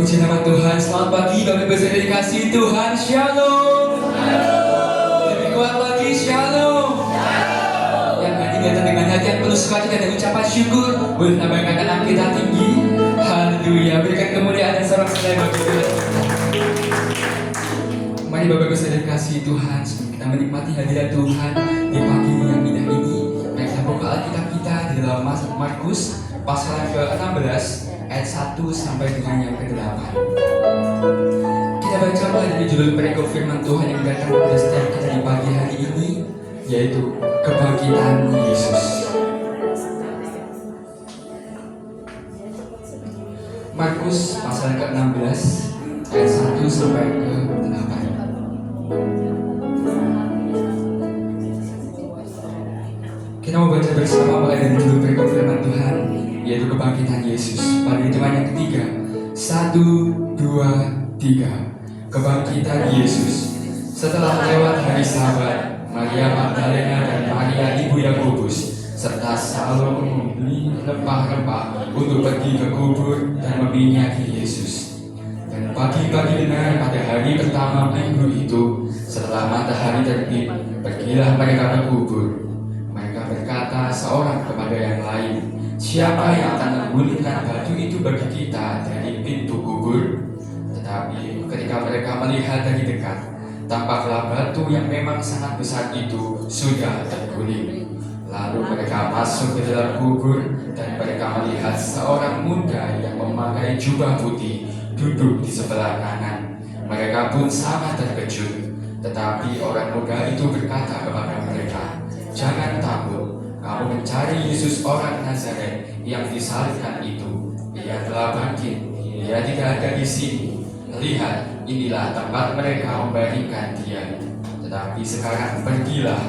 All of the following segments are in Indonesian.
Puji nama Tuhan. Selamat pagi Bapak Ibu saudara dikasihi Tuhan. Shalom. Lebih kuat lagi. Shalom. Yang hadir datang dengan hati yang penuh sukacita dan ucapan syukur. Boleh nambahkan tangan kita tinggi. Haleluya. Berikan kemuliaan dan sorak-sorai bagi Tuhan. Mari Bapak Ibu saudara dikasihi Tuhan, kita menikmati hadirat Tuhan di pagi yang indah ini. Mari kita buka Alkitab kita di dalam Markus pasal yang ke-16 ayat 1 sampai dengan yang ke-8. Kita baca mulai dari judul perikop firman Tuhan yang datang kepada setiap kita di pagi hari ini, yaitu kebangkitan Yesus. Markus pasal ke-16 ayat 1 sampai ke-8. Kita mau baca bersama mulai dari judul perikop firman Tuhan, yaitu kebangkitan Yesus. Pada hitungan yang ketiga, 1, 2, 3. Kebangkitan Yesus. Setelah lewat hari Sabat, Maria Magdalena dan Maria ibu Yakobus serta Salome membeli rempah-rempah untuk pergi ke kubur dan meminyaki Yesus. Dan pagi-pagi benar pada hari pertama minggu itu, setelah matahari terbit, pergilah mereka ke kubur. Mereka berkata seorang kepada yang lain, "Siapa yang akan menggulingkan batu itu bagi kita dari pintu kubur?" Tetapi ketika mereka melihat dari dekat, tampaklah batu yang memang sangat besar itu sudah terguling. Lalu mereka masuk ke dalam kubur dan mereka melihat seorang muda yang memakai jubah putih duduk di sebelah kanan. Mereka pun sangat terkejut. Tetapi orang muda itu berkata kepada mereka, "Jangan takut. Kamu mencari Yesus orang Nazaret yang disalibkan itu. Ia telah bangkit. Ia tidak ada di sini. Lihat, inilah tempat mereka membaringkan dia. Tetapi sekarang pergilah,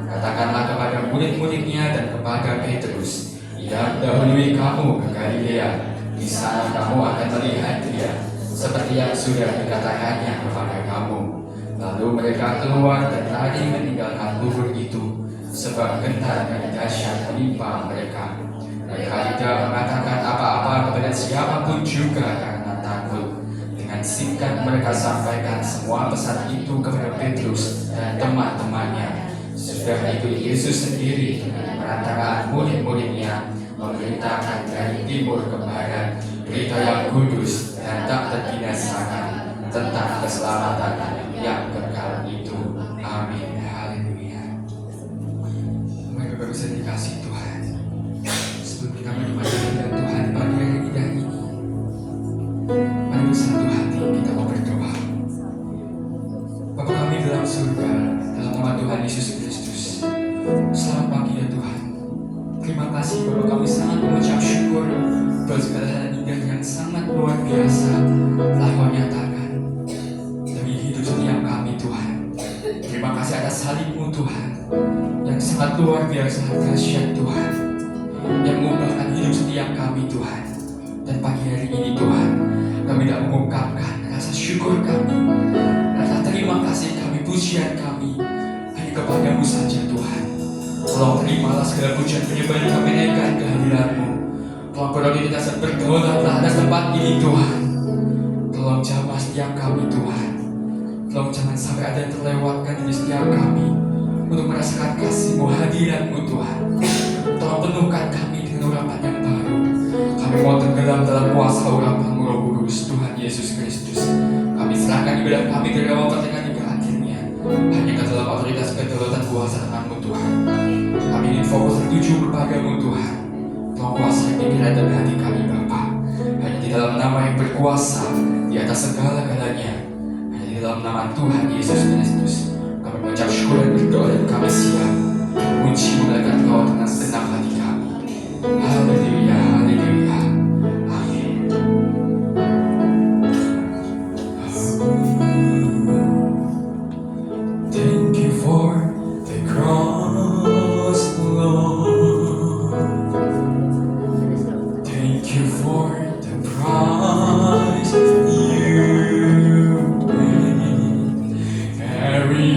katakanlah kepada murid-muridnya dan kepada Petrus, ia mendahului kamu ke Galilea. Di sana kamu akan melihat dia, seperti yang sudah dikatakannya kepada kamu." Lalu mereka keluar dan lari meninggalkan kubur itu, sebab gentar dan dahsyat menimpa mereka. Mereka tidak mengatakan apa-apa kepada siapapun juga karena takut. Dengan singkat mereka sampaikan semua pesan itu kepada Petrus dan teman-temannya. Sudah itu Yesus sendiri dengan perantaraan murid-muridnya memberitakan dari timur ke barat berita yang kudus dan tak terbinasakan tentang keselamatan yang kekal itu. Amin. Haleluya. Mari Bapak bisa dikasih Tuhan. Sebelum kita menikmati hadirat Tuhan pagi hari indah ini, mari bersatu hati kita mau berdoa. Bapa kami dalam surga, dalam nama Tuhan Yesus Kristus, selamat pagi ya Tuhan. Terima kasih Bapak, kami sangat mengucap syukur buat segala hal indah yang sangat luar biasa telah Kau nyatakan demi hidup setiap kami Tuhan. Terima kasih atas salib-Mu Tuhan yang sangat luar biasa dahsyat Tuhan, yang mengubahkan hidup setiap kami Tuhan. Dan pagi hari ini Tuhan, kami tak mengungkapkan rasa syukur kami, rasa terima kasih kami, pujian kami hanya kepada-Mu saja Tuhan. Tolong terimalah segala pujian penyembah yang kami naikkan ke hadirat-Mu. Tolong berdoa kita berdaulatlah atas tempat ini Tuhan. Tolong jamah setiap kami Tuhan. Tolong jangan sampai ada yang terlewatkan di setiap kami untuk merasakan kasih-Mu, hadirat-Mu Tuhan. Tolong penuhkan kami dengan urapan yang baru. Kami mau tenggelam dalam kuasa urapan-Mu Roh Kudus Tuhan Yesus Kristus. Kami serahkan ibadah kami dari awal pertengahan hingga akhirnya hanya ke dalam otoritas kedaulatan kuasa tangan-Mu Tuhan. Kami ingin fokus tertuju kepada-Mu Tuhan. Tolong kuasai pikiran dan hati kami Bapa. Hanya di dalam nama yang berkuasa di atas segala-galanya, hanya di dalam nama Tuhan Yesus Kristus, kami mengucap syukur dan berdoa dan kami siap memuji memuliakan Kau dengan segenap hati kami. Haleluya, haleluya, amin. Thank you for the cross, Lord. Thank you for the price you paid. Every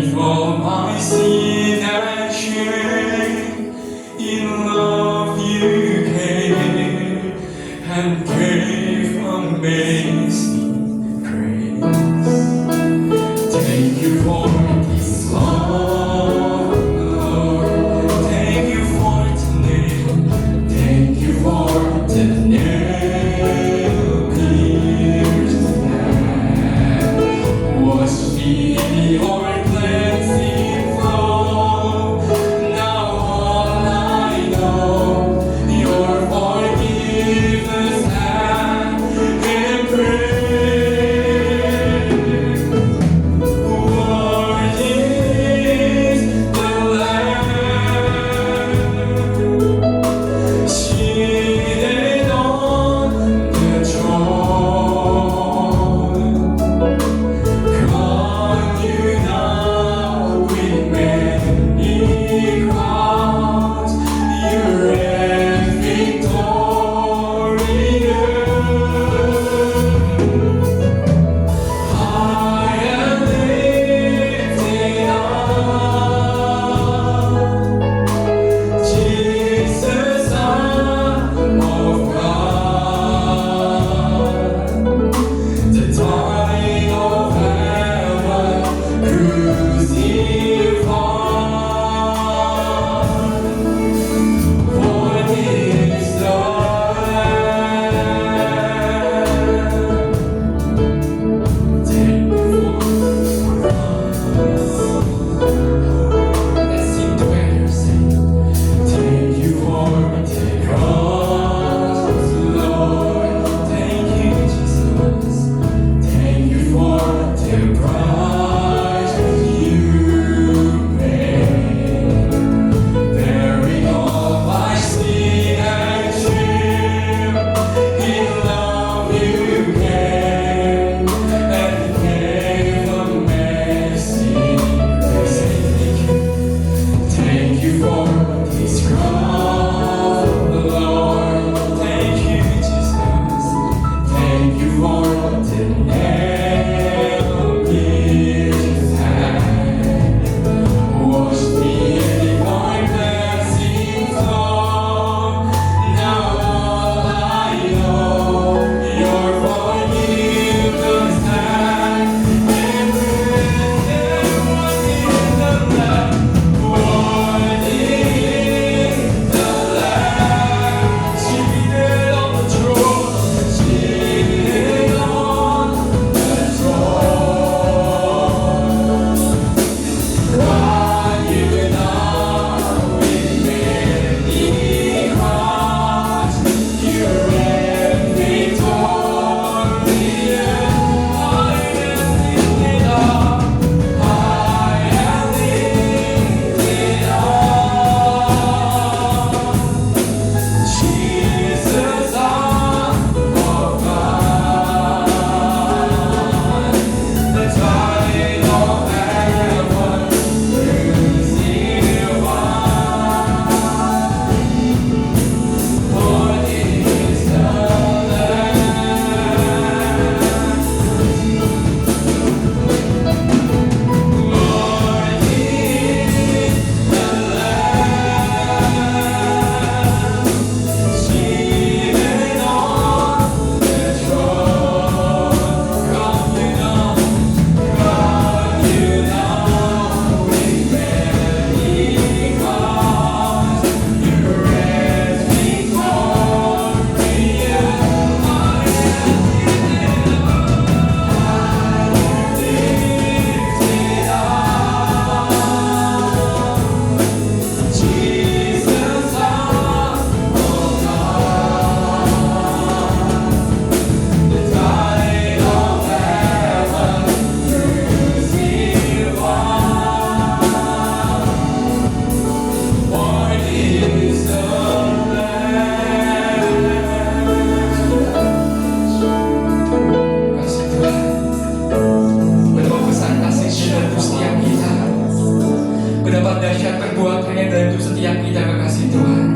Betapa dahsyat perbuatannya dalam hidup setiap kita, kekasih Tuhan.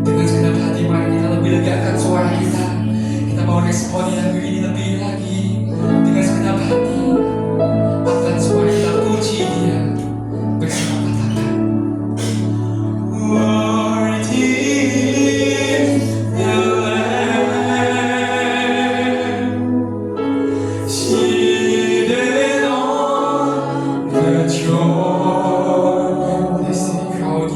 Dengan segenap hati mari kita lebih legakan suara kita. Kita mau responi lagu ini lebih lagi. Dengan segenap hati angkat suara kita, puji Dia bersama katakan Worthy is the Lamb, seated on the throne. They say, crown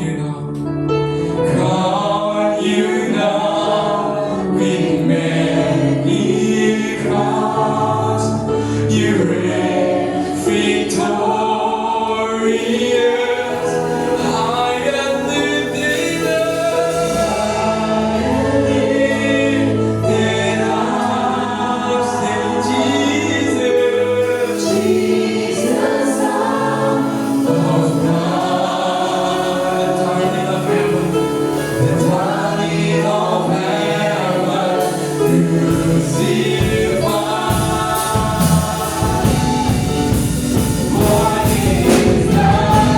you now with many crowns. You reign victorious, high and lifted up, say Jesus, Jesus of God, the darling of heaven, the darling of heaven, crucified. What is that?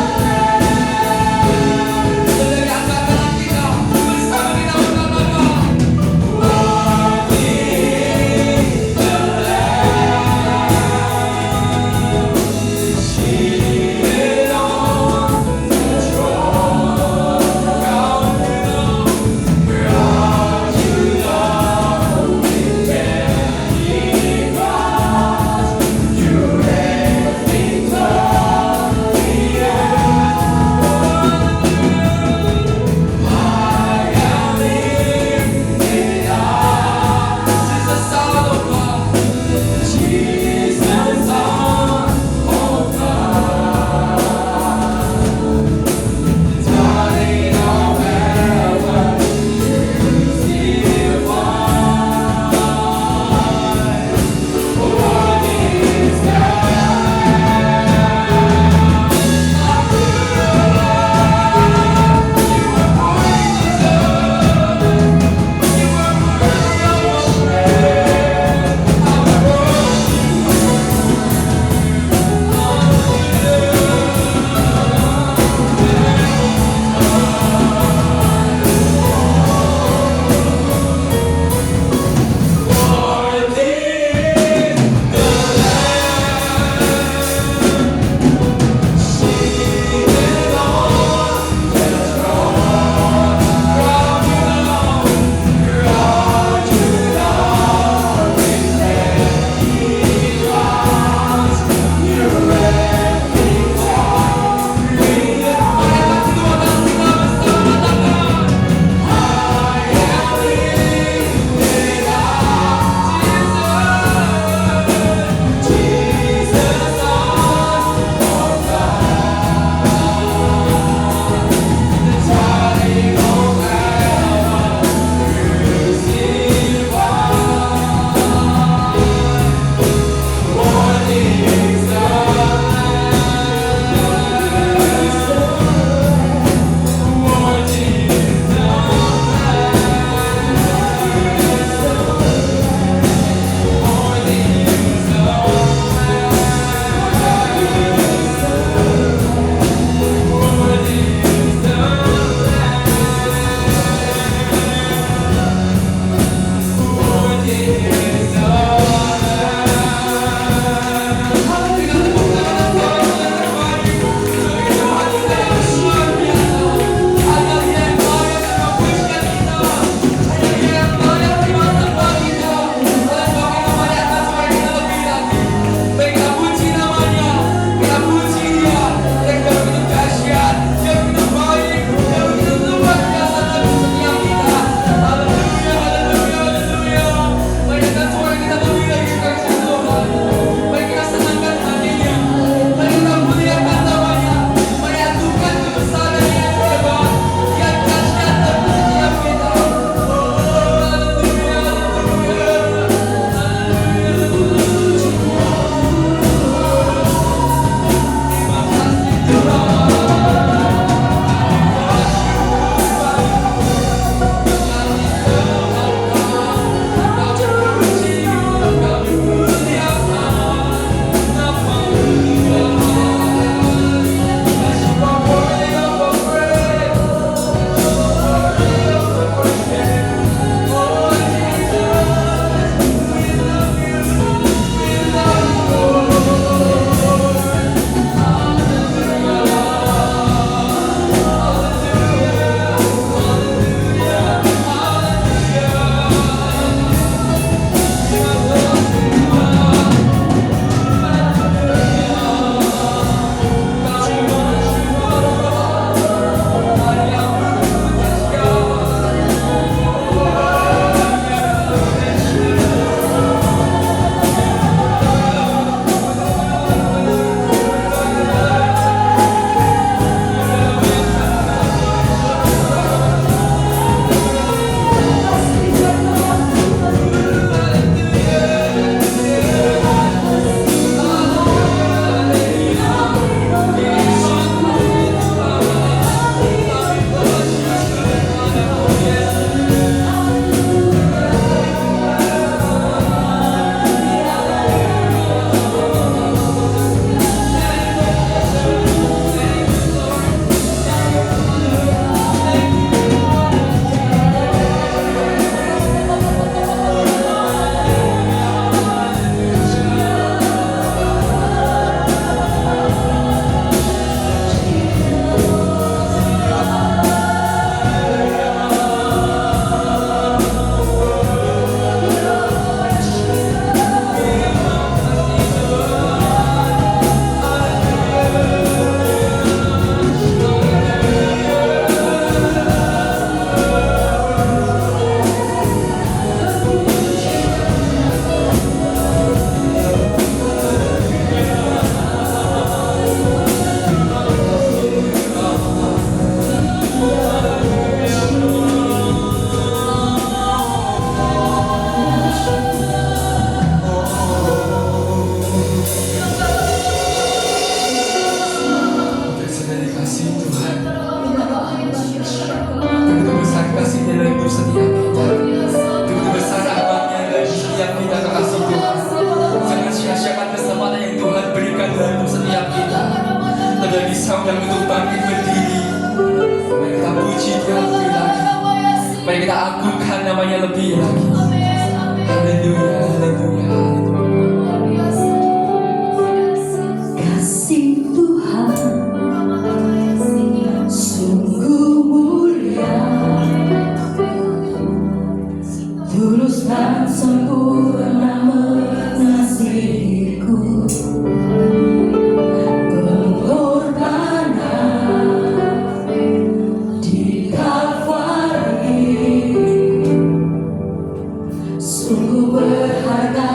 kasih Tuhan. Begitu besar kasih-Nya dalam hidup setiap kita. Begitu besar rahmat-Nya dalam hidup setiap kita, kekasih Tuhan. Jangan sia-siakan kesempatan yang Tuhan berikan dalam hidup setiap kita. Terjadi saudara untuk bangkit berdiri. Mari kita puji Dia lebih lagi. Mari kita agungkan namanya lebih lagi. Haleluya, haleluya, haleluya. Kasih Tuhan sungguh mulia, tulus dan sempurna mengasihiku. Pengorbanan di Kalvari sungguh berharga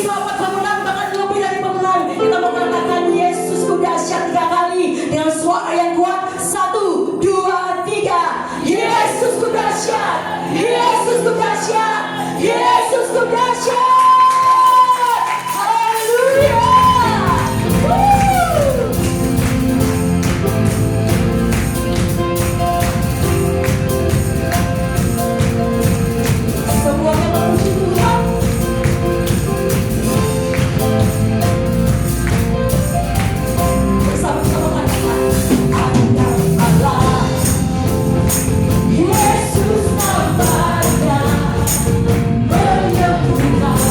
selamat pemenang, bahkan lebih dari pemenang. Kita mau katakan Yesusku dahsyat 3 kali dengan suara yang kuat. 1, 2, 3. Yesusku dahsyat, Yesusku dahsyat, Yesusku dahsyat. Haleluya. Semuanya memuji Tuhan. Bersama-sama katakan, Anda Allah, Yesus namanya menyembuhkan.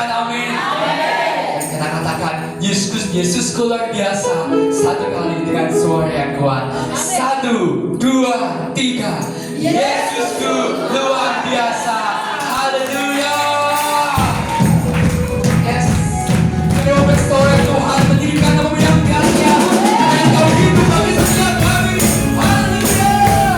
Katakan amin. Dan kita katakan Yesusku luar biasa. Satu kali dengan suara yang kuat. 1, 2, 3. Yesusku luar biasa. Haleluya. Yes. Kita mau bersorak Tuhan menjadikan nama yang kasih. Dan kau hidup bagi setiap kami. Haleluya.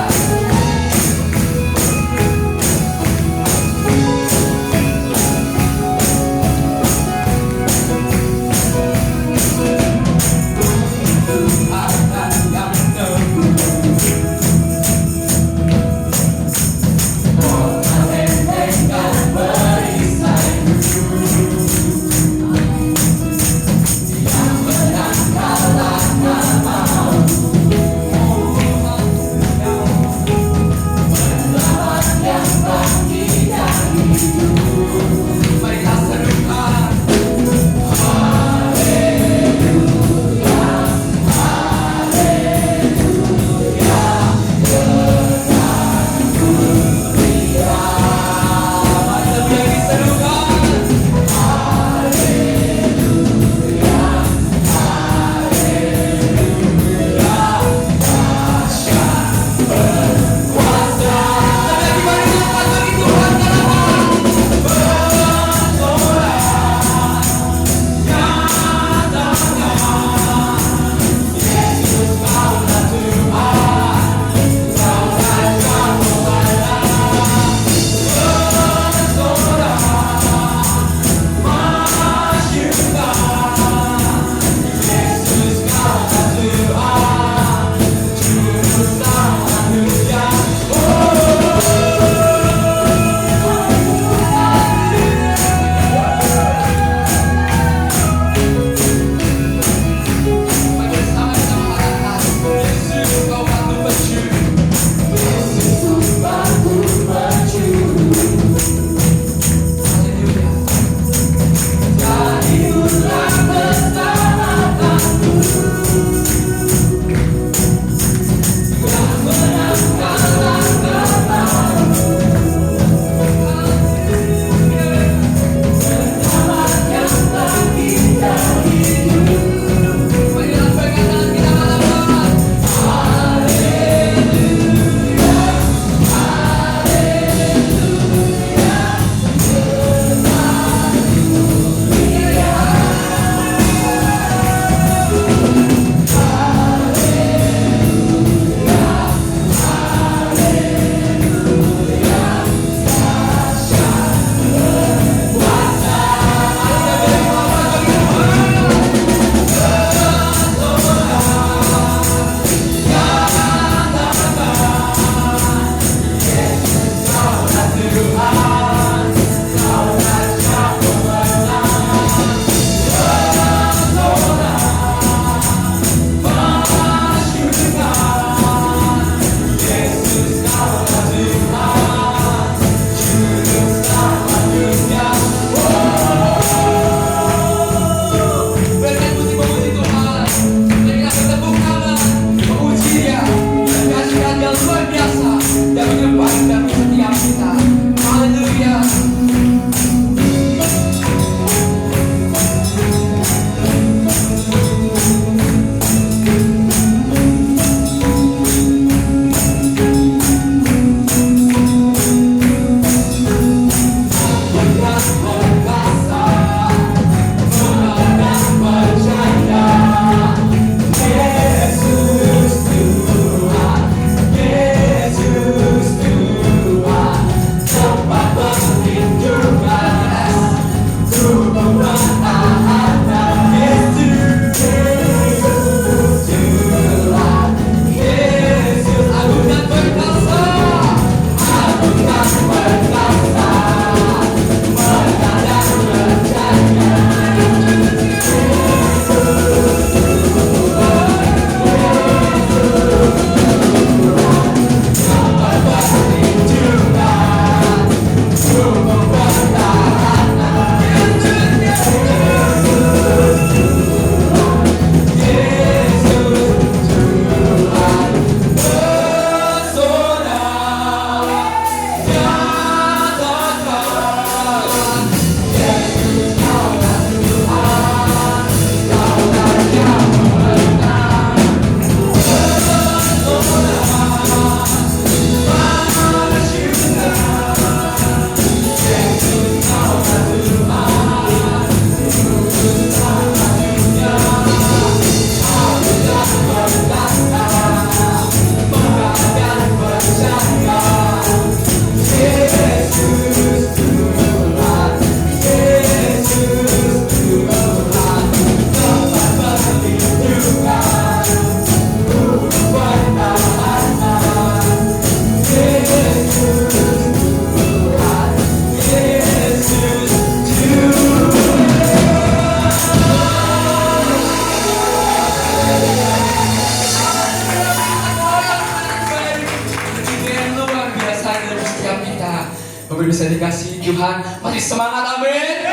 Tuhan. Masih semangat, amin.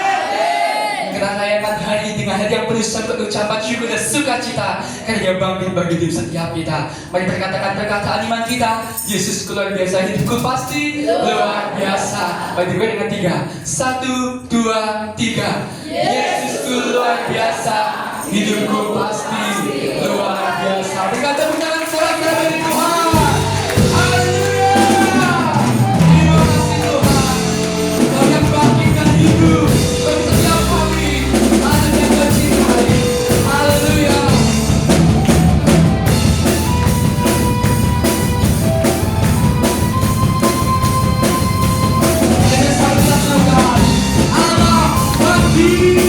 Kita rayakan hari ini dengan hati yang penuh ucapan syukur dan sukacita karena Dia bangkit bagi hidup setiap kita. Mari perkatakan perkataan iman kita. Yesus luar biasa, hidupku pasti luar biasa. Mari gue dengan 3. 1, 2, 3. Yesusku luar biasa, hidupku pasti luar biasa. Berkata bukan suara dari Tuhan. Haleluya. Terima kasih Tuhan. Kau yang bangkitkan hidup bagi setiap kami. Anak yang kau cintai. Haleluya. Dengan satu Tuhan. Allah bangkit.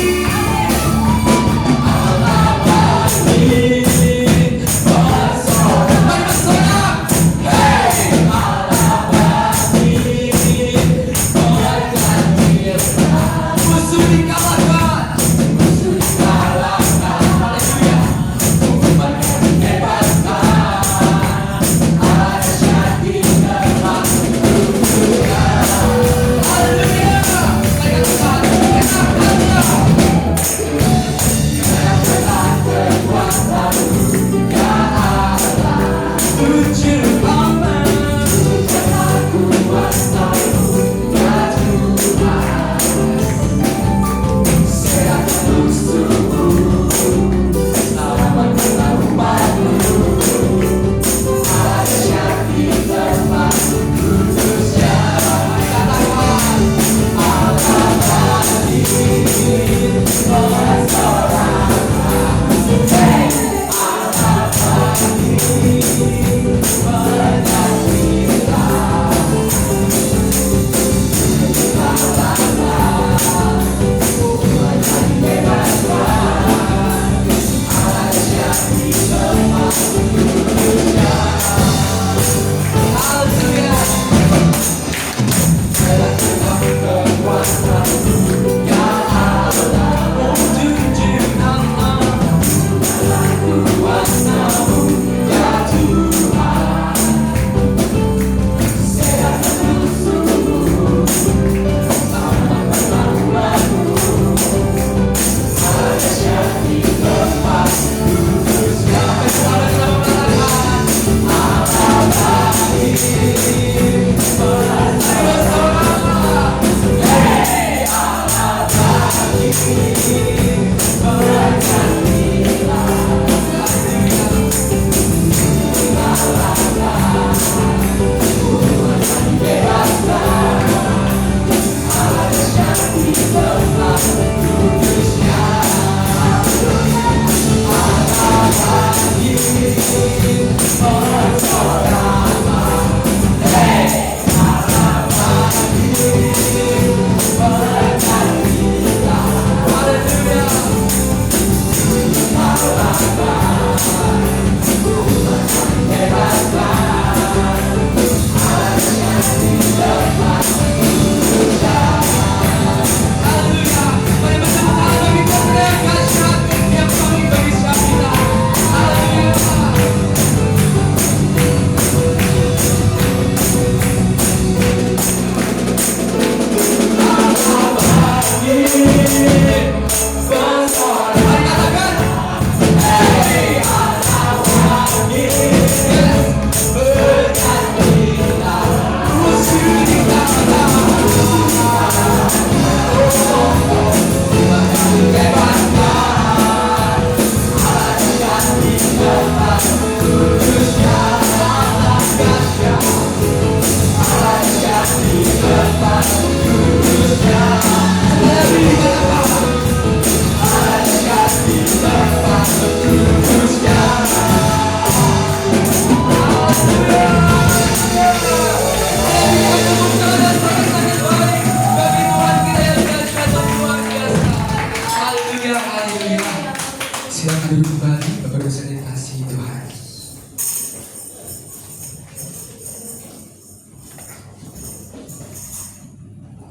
Silakan duduk kembali, Bapak dosen yang kasih Tuhan.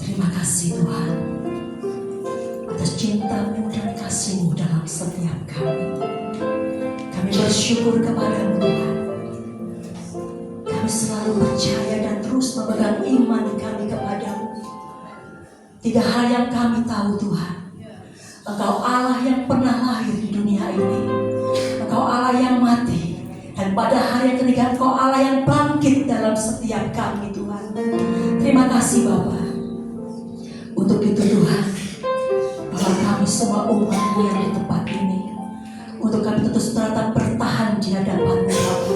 Terima kasih Tuhan atas cinta-Mu dan kasih-Mu dalam setiap kami. Kami bersyukur kepada-Mu Tuhan. Kami selalu percaya dan terus memegang iman kami kepada-Mu. Tiga hal yang kami tahu Tuhan. Engkau Allah yang pernah lahir di dunia ini. Engkau Allah yang mati. Dan pada hari yang ketiga Engkau Allah yang bangkit dalam setiap kami Tuhan. Terima kasih Bapa. Untuk itu Tuhan, bahwa kami semua umat-Mu yang di tempat ini, untuk kami terus tetap bertahan di hadapan-Mu Bapa.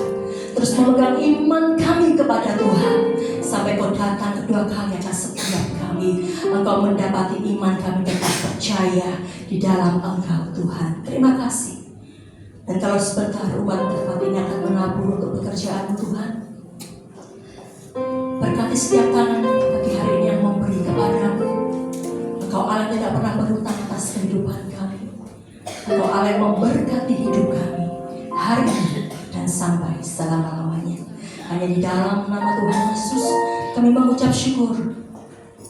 Terus memegang iman kami kepada Tuhan sampai Kau datang kedua kali akan setiap kami. Engkau mendapati iman kami tetap percaya di dalam Engkau Tuhan. Terima kasih. Dan kalau sebentar umat tempat ini akan menabur untuk pekerjaan Tuhan, berkati setiap tangan bagi hari ini yang memberi kepadamu. Engkau Allah tidak pernah berhutang atas kehidupan kami. Engkau Allah yang memberkati hidup kami hari ini dan sampai selama-lamanya. Hanya di dalam nama Tuhan Yesus kami mengucap syukur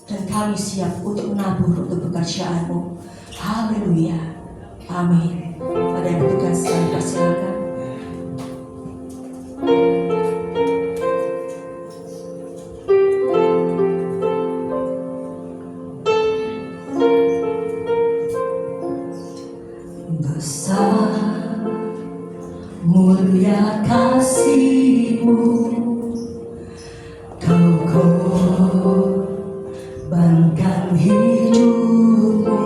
dan kami siap untuk menabur untuk pekerjaan-Mu. Haleluya. Amin. Pada yang bertugas kami persilakan. Besar mulia kasih-Mu, Kau korbankan hidup-Mu,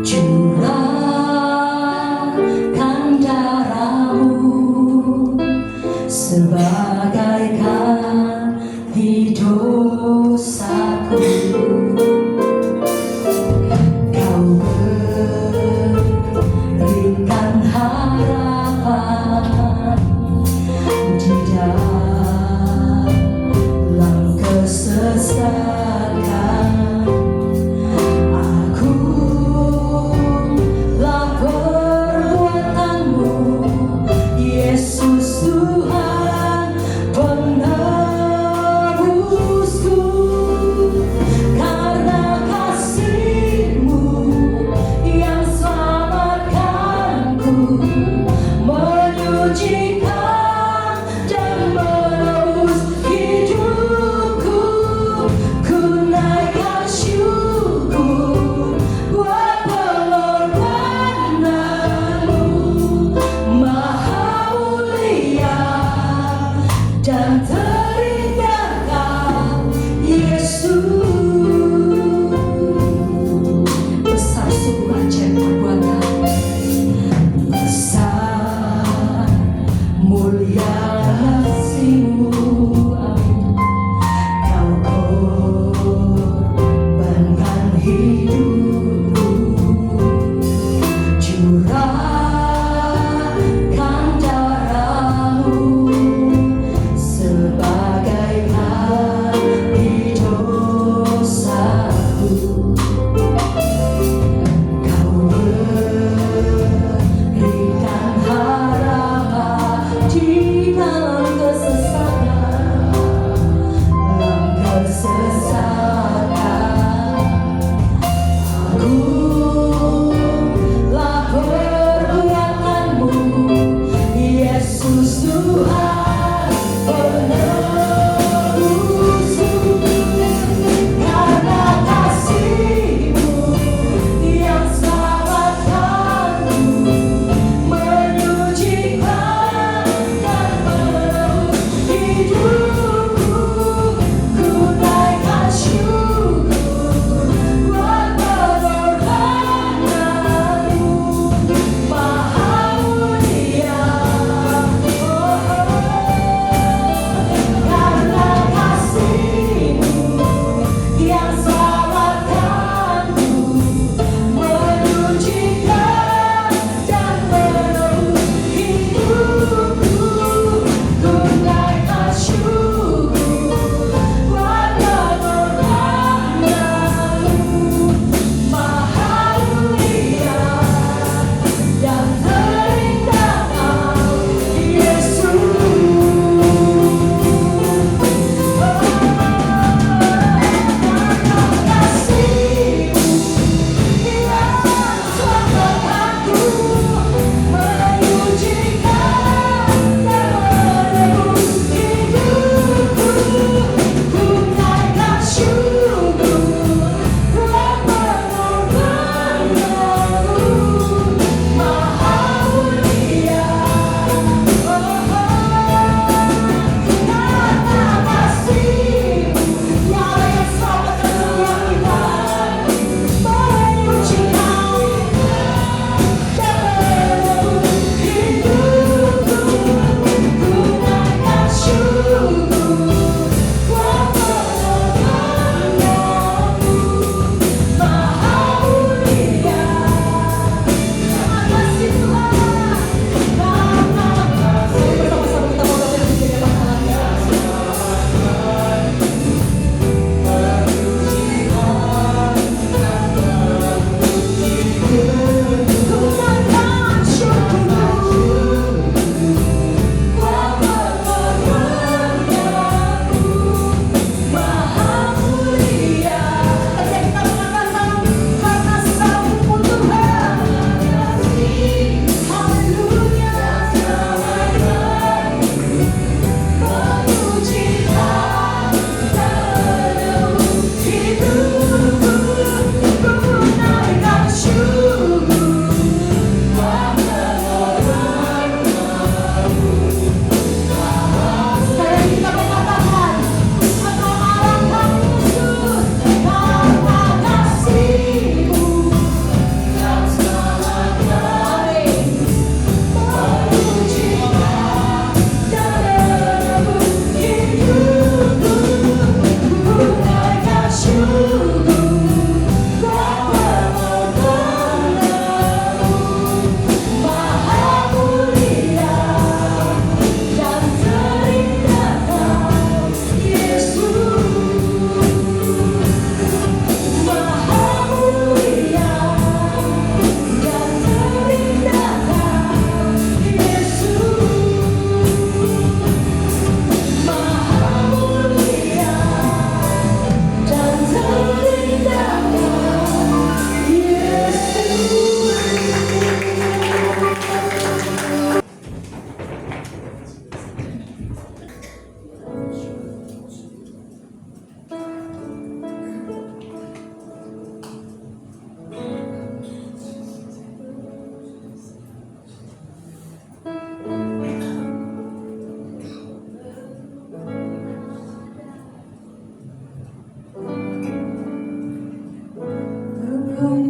curahkan darah-Mu sebagai ganti dosaku. Kau berikan harapan di dalam kesesakan. Akulah perbuatan-Mu, Yesus Tuhan penebusku. Karena kasih-Mu yang selamatkanku, menyucikan dan menebus hidupku. Ku naikkan syukur buat pengorbanan-Mu, Maha mulia dan terindah Yesus. Besar sungguh ajaib perbuatan-Mu, besar mulia kasih-Mu. Amin. Kau korbankan hidupku, curahkan darah-Mu sebagai ganti dosaku. Kau berikan harapan di dalam kesesakan, dalam kesesakan. Akulah perbuatan-Mu, Yesus Tuhan penebusku. Karena kasih-Mu yang selamatkanku, menyucikan dan menebus hidupku. Ku naikkan syukur buat pengorbanan-Mu,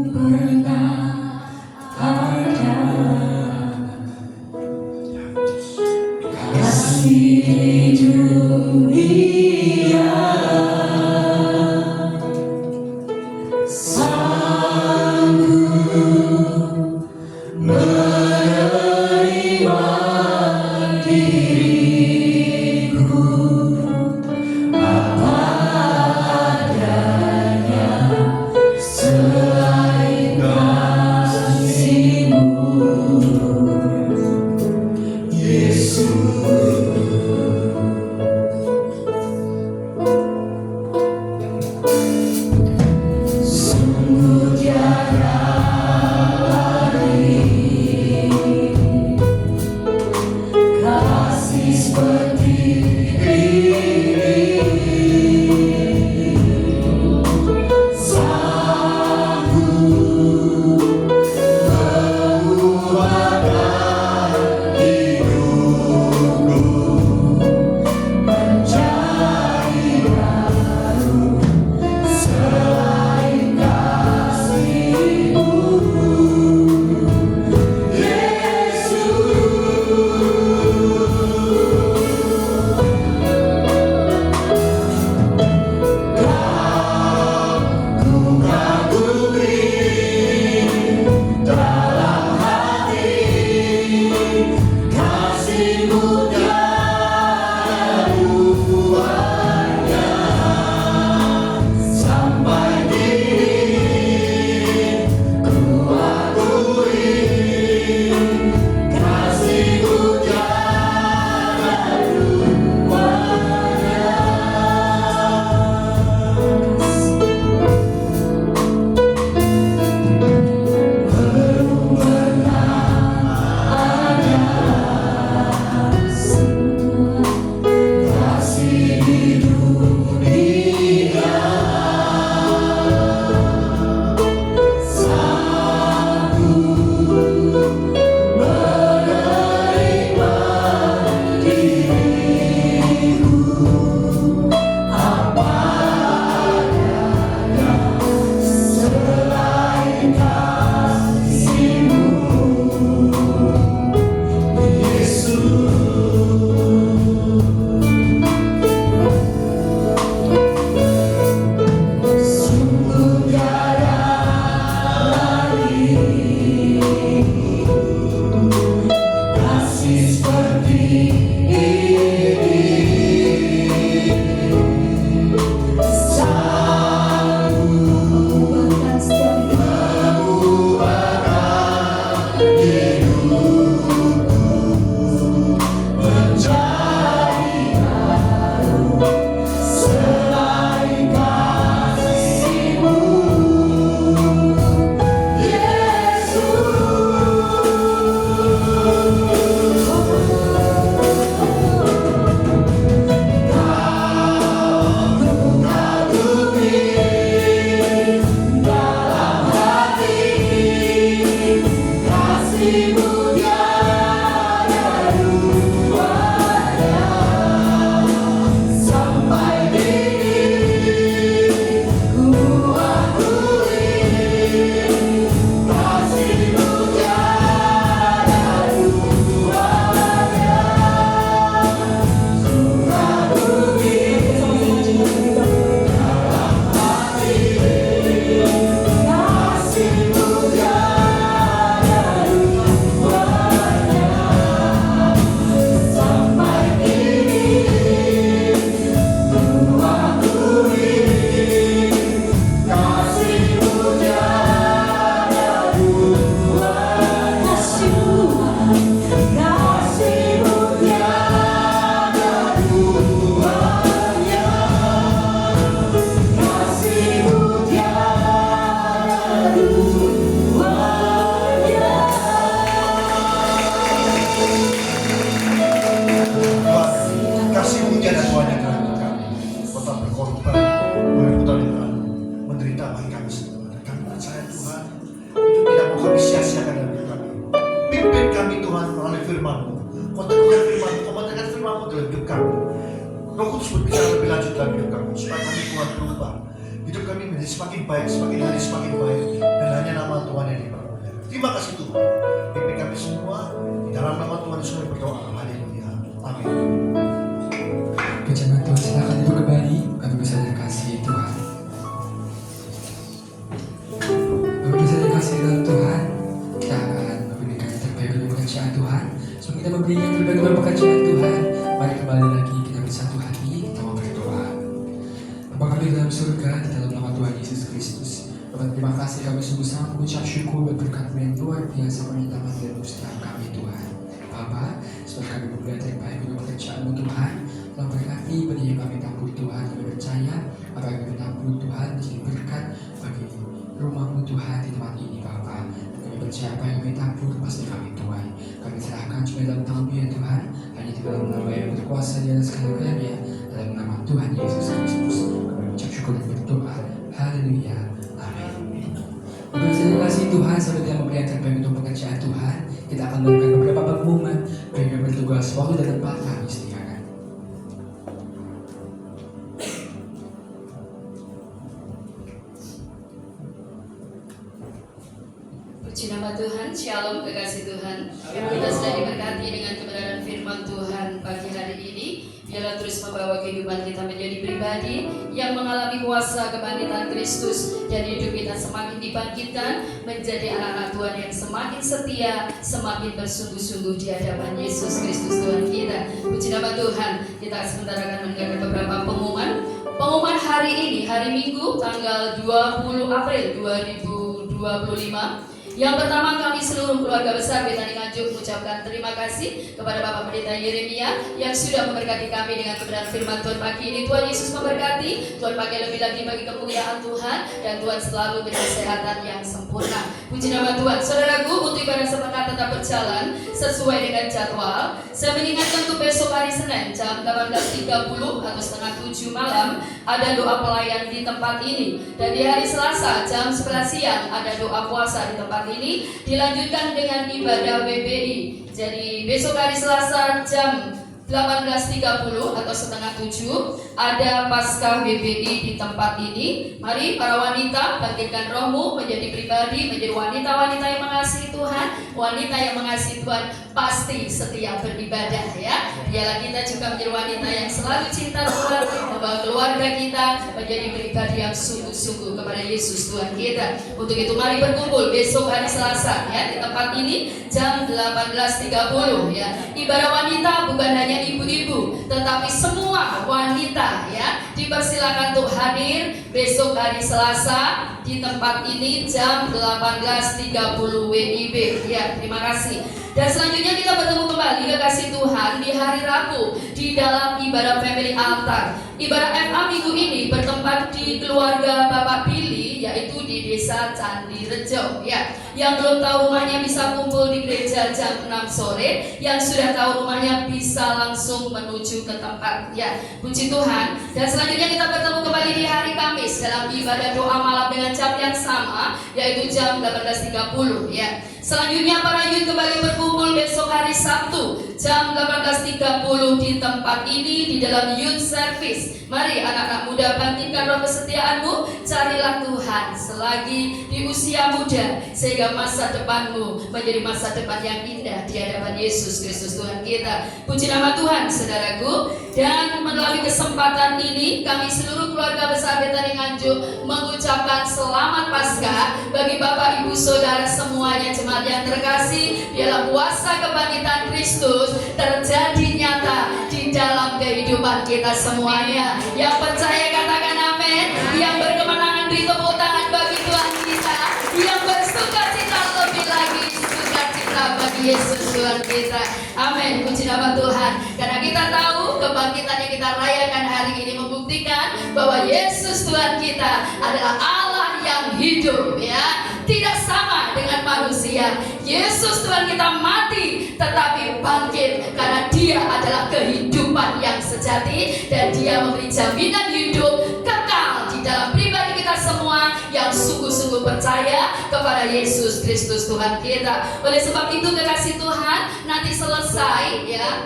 pernah ada. Kasih di dunia sanggup menerima diriku apa adanya selain kasih-Mu, Yesus. Sungguh tiada lagi kasih seperti ini, sanggup mengubahkan hidupku menjadi baru selain kasih-Mu, dalam hati kasih-Mu tiada duanya, sampai kini ku akui kasih-Mu tiada duanya. Belum pernah ada semua kasih di dunia sanggup menerima diriku apa adanya selain kasih-Mu, Yesus. Sungguh tiada lagi kasih seperti ini, sanggup mengubahkan hidupku menjadi baru selain kasih-Mu, dalam hati kasih-Mu tiada duanya, sampai kini ku akui kasih-Mu tiada duanya. Ku akui dalam hati kasih-Mu tiada duanya, sampai kini ku akui kasih-Mu tiada duanya. Kasih-Mu tiada duanya, kasih-Mu tiada duanya. Kasih-Mu tiada duanya terhadap kami. Kota berkorban, berputar menderita bagi kami semua. Dan kami percaya Tuhan, itu tidak mau kami sia-siakan dalam hidup kami. Pimpin kami Tuhan melalui firman-Mu. Kau teguhkan firman-Mu, Kau mengatakan firman-Mu dalam hidup kami. Roh Kudus berbicara lebih lanjut dalam hidup kami supaya kami Tuhan berubah. hidup kami menjadi semakin baik, semakin hari semakin baik, dan hanya nama Tuhan yang dipermuliakan. Terima kasih Tuhan. Pimpin kami semua di dalam nama Tuhan Yesus kami berdoa. Haleluya. Amin. Pujian Tuhan, silakan duduk kembali. Kami bersaudara kasih Tuhan. Kami bersaudara kasih dalam Tuhan. Kita akan memberikan yang terbaik untuk pekerjaan Tuhan. Sebelum kita memberi yang terbaik untuk pekerjaan Tuhan, mari kembali lagi kita bersatu hati, kita mau berdoa. Bapa kami dalam surga, di dalam nama Tuhan Yesus Kristus. Bapak, terima kasih kami sungguh sangat mengucap syukur buat berkat-Mu yang luar biasa pernyataan dan setiap kami Tuhan. Bapak, supaya kami memberi yang terbaik untuk pekerjaan-Mu Tuhan. Tolong berkati benih yang kami tabur Tuhan. Kami percaya apa yang kami tabur Tuhan menjadi berkat bagi rumah-Mu Tuhan di tempat ini Bapa. Kami percaya apa yang kami tabur pasti kami Tuhan. Kami serahkan cuma dalam tangan-Mu ya Tuhan. Hanya di dalam nama yang berkuasa di atas segala-galanya. Dalam nama Tuhan Yesus Kristus. Kami mengucap syukur dan berdoa. Haleluya. Amin. Terima kasih Tuhan, sampai kita memberi yang terbaik untuk pekerjaan Tuhan. Kita akan melakukan beberapa pengumuman bagi yang bertugas waktu dan tempat kami sediakan. Puji nama Tuhan, Shalom kekasih Tuhan. Kita sudah diberkati dengan kebenaran firman Tuhan pagi hari ini. Biarlah terus membawa kehidupan kita menjadi pribadi yang mengalami kuasa kebangkitan Kristus, dan hidup kita semakin dibangkitkan menjadi anak-anak Tuhan yang semakin setia, semakin bersungguh-sungguh di hadapan Yesus Kristus Tuhan kita. Puji nama Tuhan. Kita sebentar akan mendengarkan beberapa pengumuman. Pengumuman hari ini, hari Minggu, tanggal 20 April 2025. Yang pertama, kami seluruh keluarga besar Betani Nganjuk mengucapkan terima kasih kepada Bapak Pendeta Yeremia yang sudah memberkati kami dengan kebenaran firman Tuhan pagi ini. Tuhan Yesus memberkati, Tuhan pakai lebih lagi bagi kemuliaan Tuhan, dan Tuhan selalu beri kesehatan yang sempurna. Puji nama Tuhan. Saudaraku, untuk ibadah sepekan tetap berjalan sesuai dengan jadwal. Saya mengingatkan untuk besok hari Senin jam 18.30 atau setengah 7 malam ada doa pelayan di tempat ini, dan di hari Selasa jam 11 siang ada doa puasa di tempat ini, dilanjutkan dengan ibadah WBI. Jadi besok hari Selasa jam 18.30 atau setengah 7 ada Paskah WBI di tempat ini. Mari para wanita, bangkitkan rohmu menjadi pribadi, menjadi wanita-wanita yang mengasihi Tuhan. Wanita yang mengasihi Tuhan pasti setia beribadah ya. Biarlah kita juga menjadi wanita yang selalu cinta Tuhan, membawa keluarga kita menjadi pribadi yang sungguh-sungguh kepada Yesus Tuhan kita. Untuk itu mari berkumpul besok hari Selasa ya di tempat ini jam 18.30 ya. Ibadah wanita bukan hanya ibu-ibu, tetapi semua wanita ya dipersilakan untuk hadir besok hari Selasa di tempat ini jam 18.30 WIB ya. Terima kasih. Dan selanjutnya kita bertemu kembali kekasih Tuhan di hari Rabu di dalam ibadah family altar. Ibadah FA minggu ini bertempat di keluarga Bapak Billy, yaitu di Desa Candirejo ya. Yang belum tahu rumahnya bisa kumpul di gereja jam 6 sore. Yang sudah tahu rumahnya bisa langsung menuju ke tempat ya. Puji Tuhan. Dan selanjutnya kita bertemu kembali di hari Kamis dalam ibadah doa malam dengan jam yang sama, yaitu jam 18.30 ya. Selanjutnya para youth kembali berkumpul besok hari Sabtu jam 18.30 di tempat ini di dalam youth service. Mari anak-anak muda, bangkitkan roh kesetiaanmu, carilah Tuhan selagi di usia muda, sehingga masa depanmu menjadi masa depan yang indah di hadapan Yesus Kristus Tuhan kita. Puji nama Tuhan saudaraku. Dan melalui kesempatan ini kami seluruh keluarga besar Betani Nganjuk mengucapkan selamat Paskah bagi Bapak Ibu Saudara semuanya jemaat yang terkasih. Biarlah kuasa kebangkitan Kristus terjadi nyata di dalam kehidupan kita semuanya. Yang percaya katakan amin. Yang berkemenangan beri tepuk tangan bagi Tuhan kita. Yang bersuka cita lebih lagi suka cita bagi Yesus Tuhan kita. Amin. Puji nama Tuhan. Karena kita tahu kebangkitan yang kita rayakan hari ini membuktikan bahwa Yesus Tuhan kita adalah Allah yang hidup ya. Tidak sama dengan manusia. Yesus Tuhan kita mati tetapi bangkit karena Dia adalah kehidupan yang sejati, dan Dia memberi jaminan hidup kekal di dalam pribadi kita semua yang sungguh-sungguh percaya kepada Yesus Kristus Tuhan kita. Oleh sebab itu kekasih Tuhan, nanti selesai ya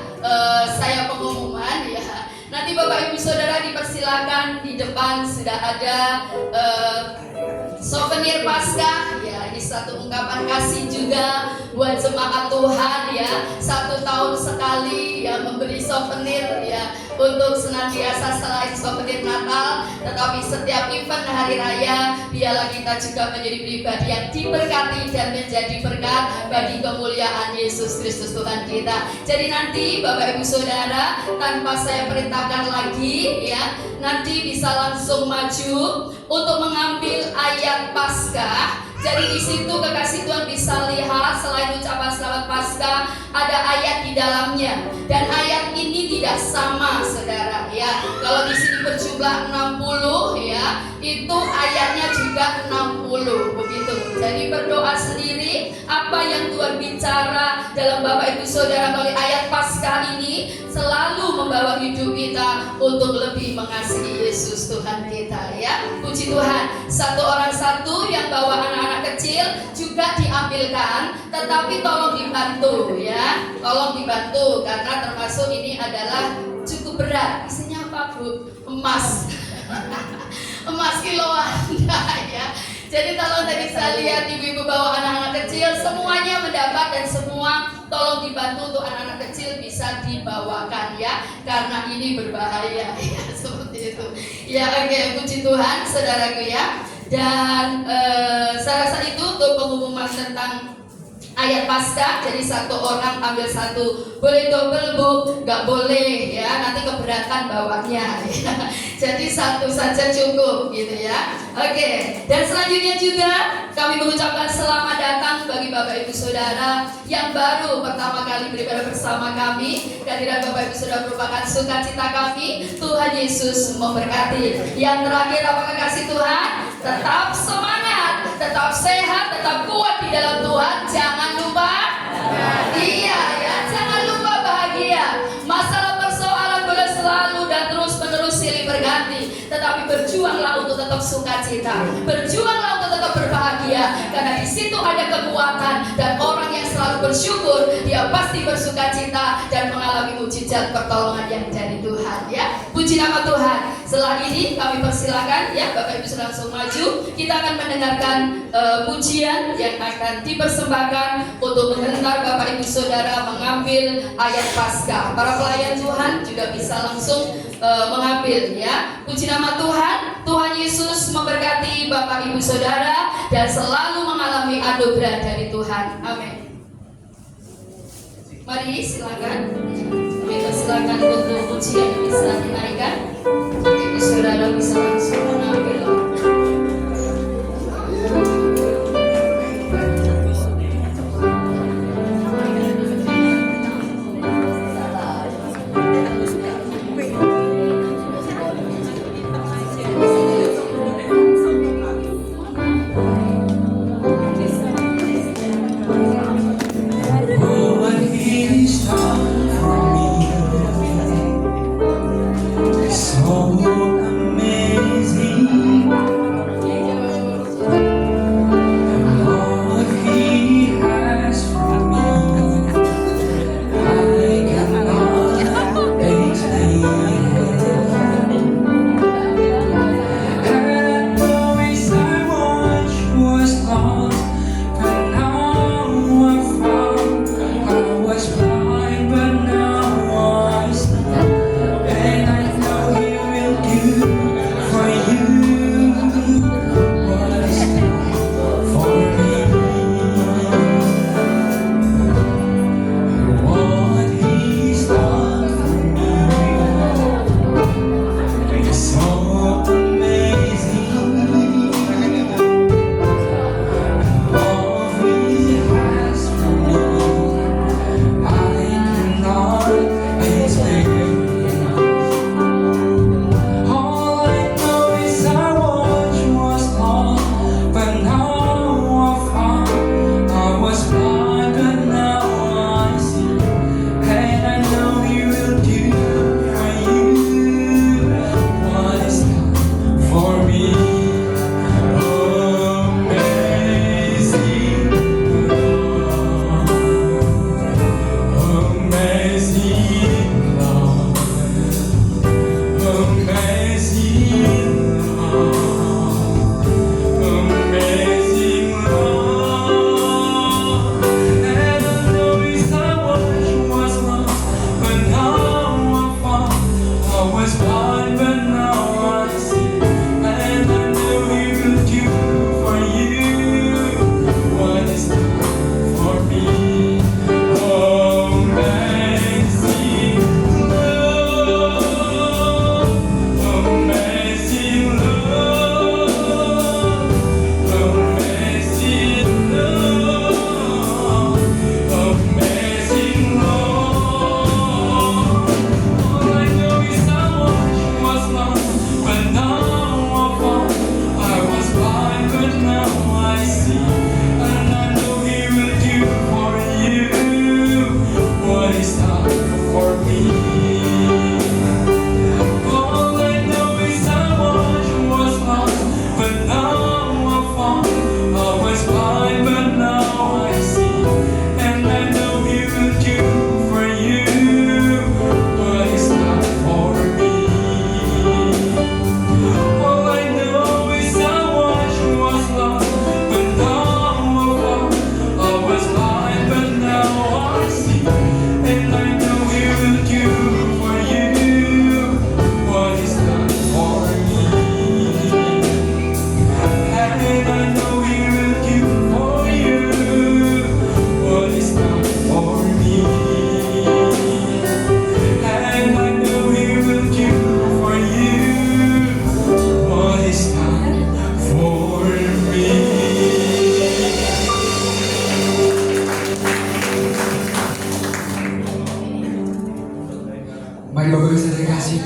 saya pengumuman ya. Nanti Bapak Ibu Saudara dipersilakan, di depan sudah ada souvenir Paskah ya. Ini satu ungkapan kasih juga buat jemaat Tuhan ya. 1 tahun sekali ya memberi souvenir ya, untuk senantiasa selain souvenir Natal, tetapi setiap event hari raya biarlah kita juga menjadi pribadi yang diberkati dan menjadi berkat bagi kemuliaan Yesus Kristus Tuhan kita. Jadi nanti Bapak Ibu Saudara, tanpa saya perintahkan lagi ya, nanti bisa langsung maju untuk mengambil ayat Paskah. Jadi di situ kekasih Tuhan bisa lihat selain ucapan selamat Paskah ada ayat di dalamnya, dan ayat ini tidak sama saudara ya. Kalau di sini berjumlah 60 ya, itu ayatnya juga 60 begitu. Jadi berdoa sendiri apa yang Tuhan bicara dalam Bapak Ibu Saudara melalui ayat Paskah ini selalu membawa hidup kita untuk lebih mengasihi Yesus Tuhan kita ya. Puji Tuhan. Satu orang satu yang bawa anak-anak kecil juga diambilkan, tetapi tolong dibantu ya. Tolong dibantu karena termasuk ini adalah cukup berat. Isinya apa Bu? Emas. Emas kiloan ya. Jadi tolong tadi saya lihat ibu-ibu bawa anak-anak kecil, semuanya mendapat dan semua tolong dibantu untuk anak-anak kecil bisa dibawakan ya, karena ini berbahaya ya, seperti itu. Ya oke, puji Tuhan saudaraku ya. Dan saya rasa itu untuk pengumuman tentang ayat Paskah. Jadi satu orang ambil satu, boleh double Bu, nggak boleh ya, nanti keberatan bawanya ya. Jadi satu saja cukup gitu ya. Oke, dan selanjutnya juga kami mengucapkan selamat datang bagi Bapak Ibu Saudara yang baru pertama kali beribadah bersama kami. Kehadiran Bapak Ibu Saudara merupakan sukacita kami. Tuhan Yesus memberkati. Yang terakhir, apakah kasih Tuhan? Tetap semangat, tetap sehat, tetap kuat di dalam Tuhan. Jangan lupa, iya ya, jangan lupa bahagia. Masalah persoalan boleh selalu dan terus menerus silih berganti, tetapi berjuanglah untuk tetap sukacita, berjuanglah untuk tetap berbahagia, karena di situ ada kekuatan, dan orang yang selalu bersyukur dia pasti bersukacita dan mengalami mujizat pertolongan yang dari Tuhan ya. Puji nama Tuhan. Setelah ini kami persilakan ya Bapak Ibu sudah langsung maju. Kita akan mendengarkan pujian yang akan dipersembahkan untuk mengantar Bapak Ibu Saudara mengambil ayat Paskah. Para pelayan Tuhan juga bisa langsung mengambil ya. Puji nama Tuhan. Tuhan Yesus memberkati Bapak Ibu Saudara dan selalu mengalami anugerah dari Tuhan. Amin. Mari silakan. Kami persilakan untuk pujian yang bisa dinaikkan. Ibu Saudara bisa langsung mengambil. So amazing.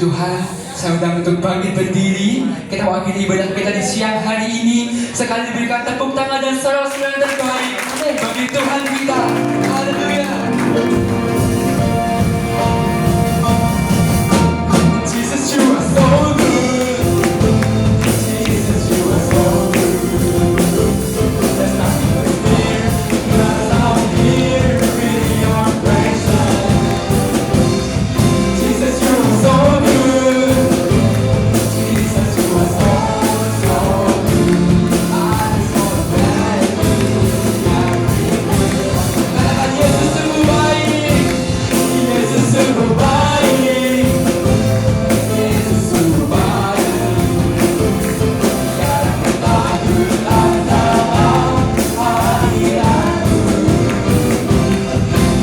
Tuhan, saya undang untuk bangkit berdiri. Kita akhiri ibadah kita di siang hari ini. Sekali diberikan tepuk tangan dan sorak-sorai terbaik bagi Tuhan kita. Haleluya. Jesus, you are so good. Jesus, you are so good. There's nothing to fear, 'cause I'm here with your presence. Jesus, you are so good. Jesus, you are so good. I just wanna thank you. Katakan Yesus sungguh baik. Yesus sungguh baik. Yesus sungguh baik. Tiada ketakutan dalam hati aku.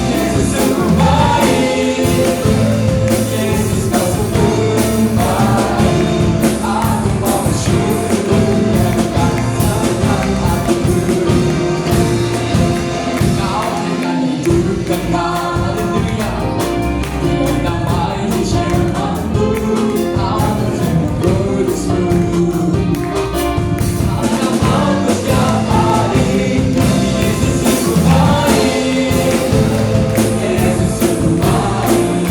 Yesus sungguh baik. Yesus kau sungguh baik. Aku mau bersyukur dengan senang hatiku. Kau akan hidupkan haleluya. Menamai firman-Mu, akan semua kudus-Mu. Akan mampu setiap hari. Yesus sungguh baik. Yesus sungguh baik.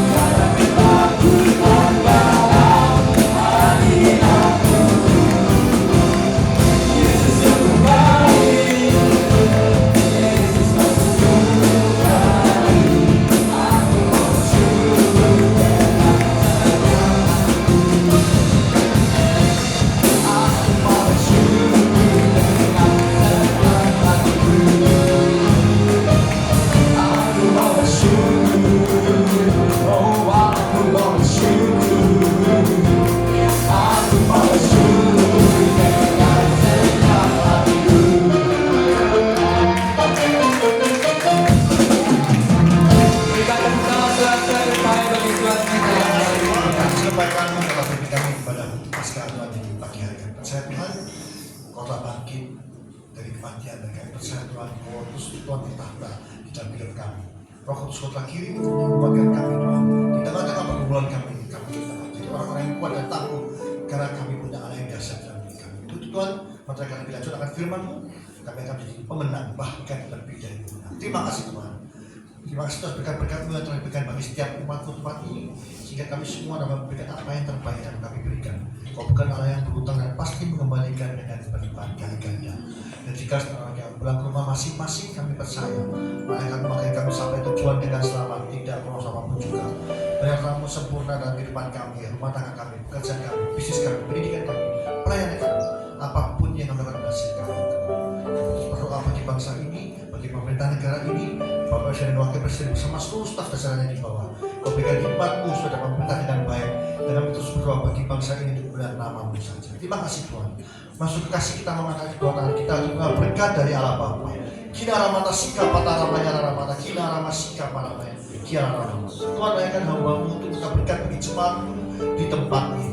Tiada ketakutan dalam hati aku. Yesus sungguh baik. Yesus kau sungguh baik. Aku mau bersyukur dengan senang hatiku. Aku mau bersyukur dengan senang hatiku. Aku mau bersyukur. Oh, aku mau bersyukur. Aku mau bersyukur dengan senang hatiku. Berikan tepuk tangan sorak-sorai terbaik bagi Tuhan kita yang baik. Kami sampaikan telah beri kami kepada Paskah Tuhan di pagi hari. Kami percaya Tuhan, Kau telah bangkit dari kematian, dan kami percaya Tuhan, Kau terus Tuhan bertahta di dalam hidup kami. Roh Kudus Kau telah kirim untuk menguatkan kami Tuhan. Di tengah-tengah pergumulan kami jadi orang-orang yang kuat dan tangguh, karena kami punya Allah yang dahsyat dalam diri kami. Itu Tuhan, maka kami dilanjutkan firman-Mu, kami akan menjadi pemenang, bahkan lebih dari pemenang. Terima kasih Tuhan. Terima kasih Tuhan berkat-berkat-Mu yang telah diberikan bagi setiap umat-Mu tempat ini, sehingga kami semua dapat memberikan apa yang terbaik yang kami berikan. Kau bukan Allah yang berhutang dan pasti mengembalikan dengan berlipat kali ganda. Dan jika setelah yang pulang ke rumah masing-masing, kami percaya maka kami sampai tujuan dengan selamat, tidak perlu apapun juga. Berlipat sempurna dalam kehidupan kami, rumah tangga kami, pekerjaan kami, bisnis kami, pendidikan kami, pelayanan kami, apapun yang kami akan hasilkan. Berdoa bagi bangsa ini, bagi pemerintah negara ini, Bapak Presiden dan Wakil Presiden bersama seluruh staf jajarannya di bawah. Kau berikan hikmat-Mu sudah memerintah dengan baik, dan kami terus berdoa bagi bangsa ini untuk kemuliaan nama-Mu saja. Terima kasih Tuhan. Masuk ke kasih kita mengangkat kedua tangan kita juga berkat dari Allah Bapa. Kina ramata sikap patah ramanya ramata, kina ramah sikap ramanya, kina ramah. Tuhan berikan hamba-Mu untuk kita berkat bagi jemaat-Mu di tempat ini.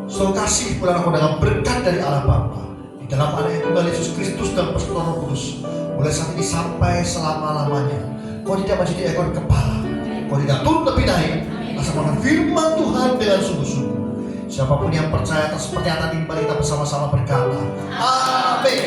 So kasih bulan aku dengan berkat dari Allah Bapa. Di dalam anak yang tunggal Yesus Kristus dan persekutuan Roh Kudus, mulai saat ini sampai selama-lamanya. Kau tidak menjadi ekor kepala, kau tidak turun lebih naik. Laksanakan firman Tuhan dengan sungguh-sungguh. Siapapun yang percaya atas pernyataan ini, mari kita bersama-sama berkata, Amin.